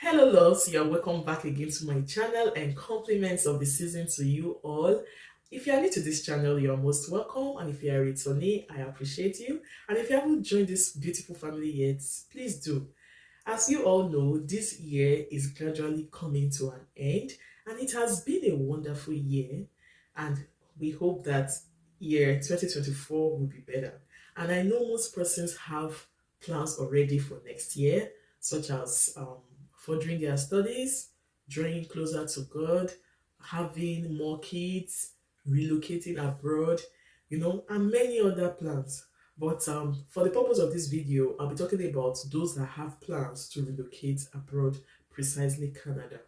Hello loves, you're welcome back again to my channel and compliments of the season to you all. If you are new to this channel, you're most welcome, and if you are a returnee, I appreciate you. And if you haven't joined this beautiful family yet, please do. As you all know, this year is gradually coming to an end, and it has been a wonderful year, and we hope that year 2024 will be better. And I know most persons have plans already for next year, such as furthering their studies, drawing closer to God, having more kids, relocating abroad, and many other plans. But for the purpose of this video, I'll be talking about those that have plans to relocate abroad, precisely Canada.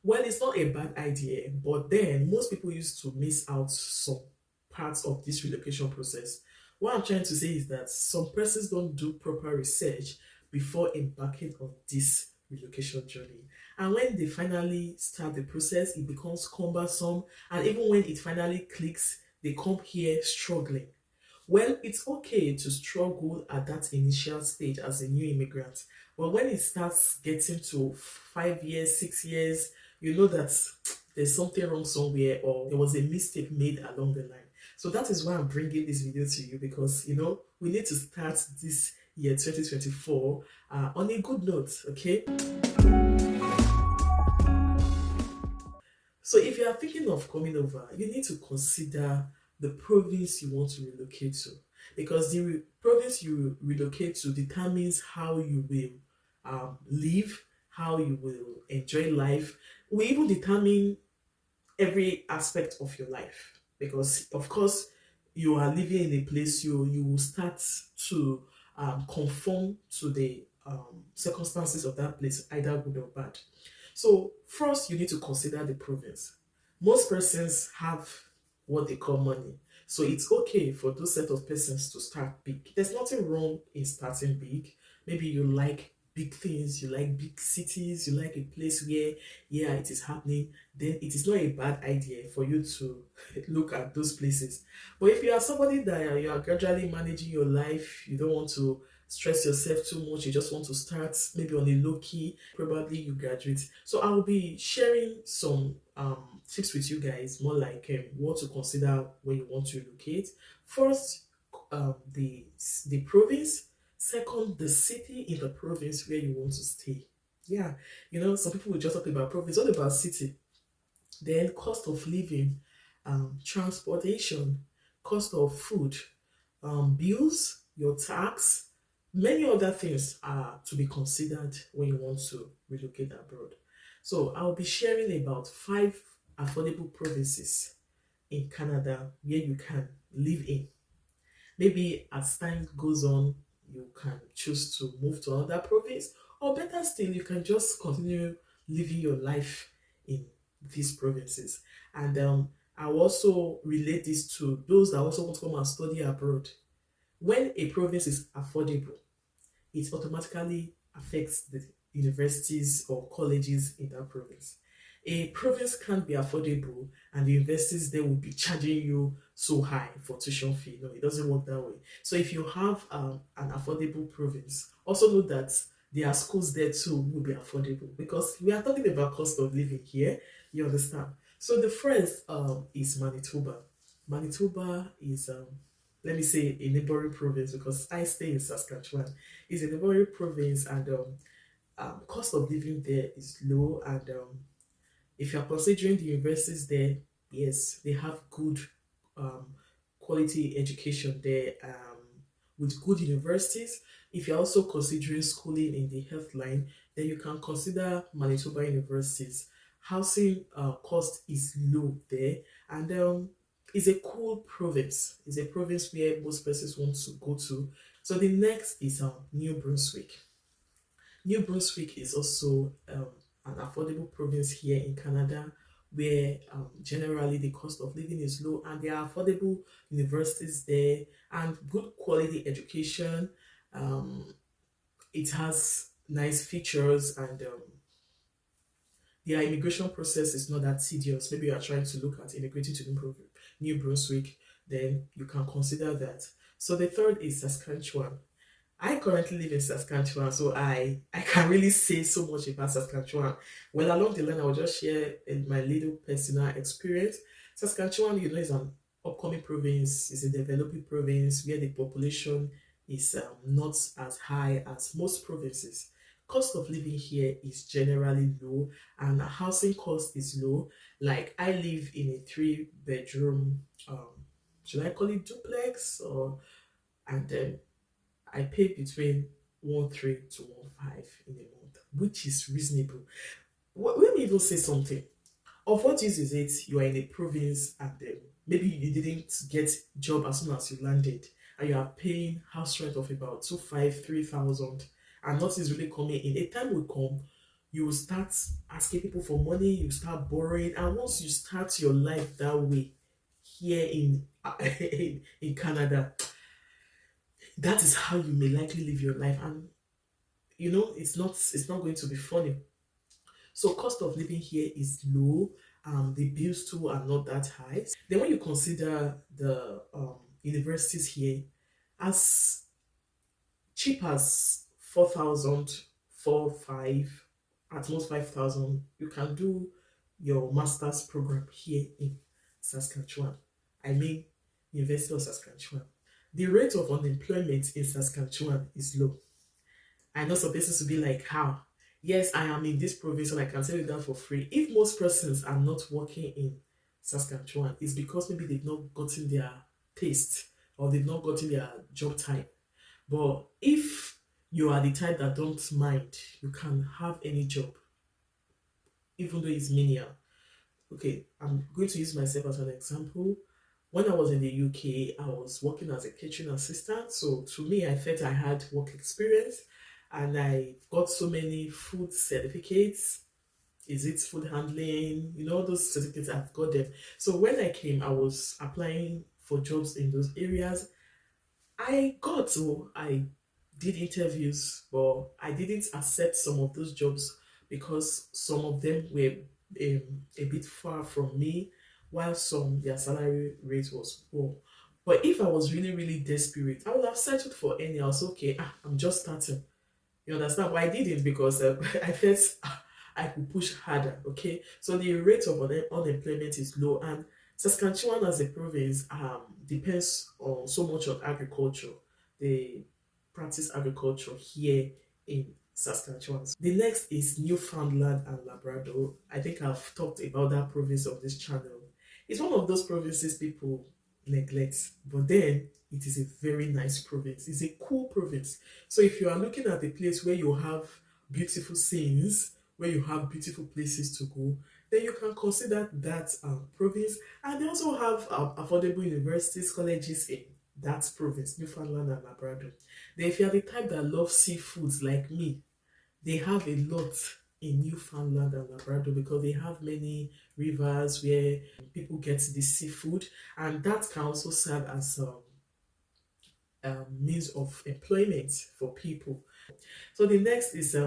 Well, it's not a bad idea, but then most people used to miss out some parts of this relocation process. What I'm trying to say is that some persons don't do proper research before embarking on this relocation journey. And when they finally start the process, it becomes cumbersome. And even when it finally clicks, they come here struggling. Well, it's okay to struggle at that initial stage as a new immigrant. But when it starts getting to 5 years, 6 years, you know that there's something wrong somewhere or there was a mistake made along the line. So that is why I'm bringing this video to you because, we need to start this year 2024 on a good note, okay? So if you are thinking of coming over, you need to consider the province you want to relocate to, because the province you relocate to determines how you will live, how you will enjoy life. We even determine every aspect of your life, because of course you are living in a place you will start to conform to the circumstances of that place, either good or bad. So first, you need to consider the province. Most persons have what they call money. So it's okay for those set of persons to start big. There's nothing wrong in starting big. Maybe you like big things, you like big cities, you like a place where, yeah, it is happening, then it is not a bad idea for you to look at those places. But if you are somebody that you are gradually managing your life, you don't want to stress yourself too much, you just want to start maybe on a low key, probably you graduate. So I will be sharing some tips with you guys, more like what to consider when you want to relocate. First, the province. Second, the city in the province where you want to stay. Yeah, some people will just talk about province. What about city? Then cost of living, transportation, cost of food, bills, your tax, many other things are to be considered when you want to relocate abroad. So I'll be sharing about 5 affordable provinces in Canada where you can live in. Maybe as time goes on, you can choose to move to another province, or better still, you can just continue living your life in these provinces. And I'll also relate this to those that also want to come and study abroad. When a province is affordable, it automatically affects the universities or colleges in that province. A province can't be affordable and the universities there will be charging you so high for tuition fee. No, it doesn't work that way. So if you have an affordable province, also know that there are schools there too will be affordable, because we are talking about cost of living here. You understand? So the first is Manitoba. Manitoba is let me say a neighboring province, because I stay in Saskatchewan. It's a neighboring province, and cost of living there is low, and if you are considering the universities there, yes, they have good quality education there, with good universities. If you're also considering schooling in the health line, then you can consider Manitoba universities. Housing cost is low there, and it's a cool province. It's a province where most persons want to go to. So the next is New Brunswick. New Brunswick is also an affordable province here in Canada, where generally the cost of living is low and there are affordable universities there and good quality education. It has nice features, and their immigration process is not that tedious. Maybe you are trying to look at immigrating to New Brunswick, then you can consider that. So the third is Saskatchewan. I currently live in Saskatchewan, so I can really say so much about Saskatchewan. Well, along the line, I will just share my little personal experience. Saskatchewan, is an upcoming province, is a developing province where the population is not as high as most provinces. Cost of living here is generally low, and housing cost is low. Like I live in a three-bedroom, should I call it duplex, or and then I pay between 1.3 to 1.5 in a month, which is reasonable. Let me even say something. Of what use is it you are in a province and maybe you didn't get job as soon as you landed and you are paying house rent of about 2.5, 3,000 and nothing is really coming in. A time will come, you will start asking people for money, you start borrowing, and once you start your life that way here in in Canada, that is how you may likely live your life, and it's not going to be funny. So cost of living here is low. The bills too are not that high. Then when you consider the universities here, as cheap as 4,000, 5, at most 5,000, you can do your master's program here in Saskatchewan. I mean, University of Saskatchewan. The rate of unemployment in Saskatchewan is low. I know some persons will be like, how? Yes, I am in this province and I can tell you that for free. If most persons are not working in Saskatchewan, it's because maybe they've not gotten their taste or they've not gotten their job type. But if you are the type that don't mind, you can have any job, even though it's menial. Okay, I'm going to use myself as an example. When I was in the UK, I was working as a kitchen assistant. So to me, I felt I had work experience and I got so many food certificates. Is it food handling? Those certificates, I've got them. So when I came, I was applying for jobs in those areas. I did interviews, but I didn't accept some of those jobs because some of them were a bit far from me, while some their salary rate was poor. But if I was really, really desperate, I would have settled for any. I was okay. I'm just starting. You understand? But I didn't because I felt I could push harder. Okay, so the rate of unemployment is low, and Saskatchewan as a province depends on so much on agriculture. They practice agriculture here in Saskatchewan. The next is Newfoundland and Labrador. I think I've talked about that province of this channel. It's one of those provinces people neglect, but then it is a very nice province. It's a cool province. So if you are looking at a place where you have beautiful scenes, where you have beautiful places to go, then you can consider that province. And they also have affordable universities, colleges in that province, Newfoundland and Labrador. Then if you are the type that loves seafoods like me, they have a lot in Newfoundland and Labrador because they have many rivers where people get the seafood, and that can also serve as means of employment for people. So the next is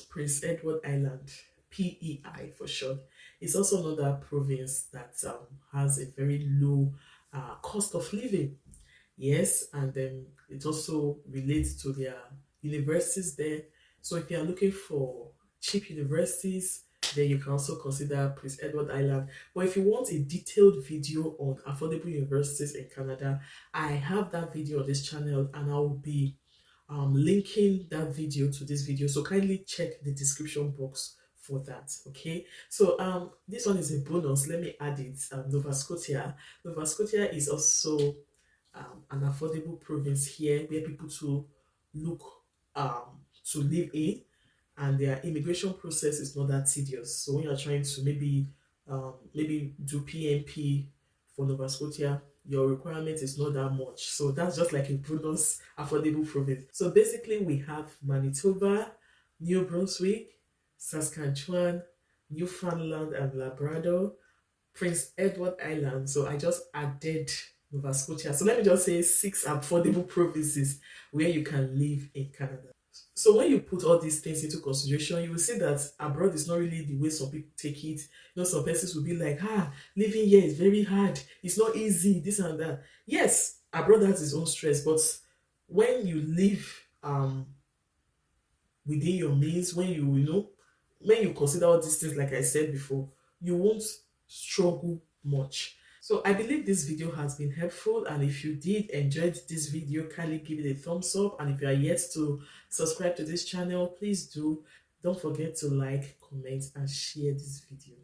Prince Edward Island, PEI for short. It's also another province that has a very low cost of living. Yes, and then it also relates to their universities there. So if you are looking for cheap universities, then you can also consider Prince Edward Island. But if you want a detailed video on affordable universities in Canada, I have that video on this channel and I will be linking that video to this video. So kindly check the description box for that. Okay, so this one is a bonus. Let me add it. Nova Scotia. Nova Scotia is also an affordable province here where people to look to live in, and their immigration process is not that tedious. So when you're trying to maybe do PNP for Nova Scotia, your requirement is not that much. So that's just like a bonus affordable province. So basically we have Manitoba, New Brunswick, Saskatchewan, Newfoundland and Labrador, Prince Edward Island. So I just added Nova Scotia. So let me just say 6 affordable provinces where you can live in Canada. So when you put all these things into consideration, you will see that abroad is not really the way some people take it. Some persons will be like, living here is very hard. It's not easy, this and that. Yes, abroad has its own stress, but when you live within your means, when you know, when you consider all these things, like I said before, you won't struggle much. So I believe this video has been helpful, and if you did enjoy this video, kindly give it a thumbs up, and if you are yet to subscribe to this channel, please do. Don't forget to like, comment, and share this video.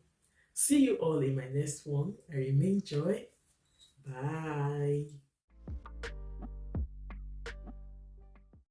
See you all in my next one. I remain Joy. Bye.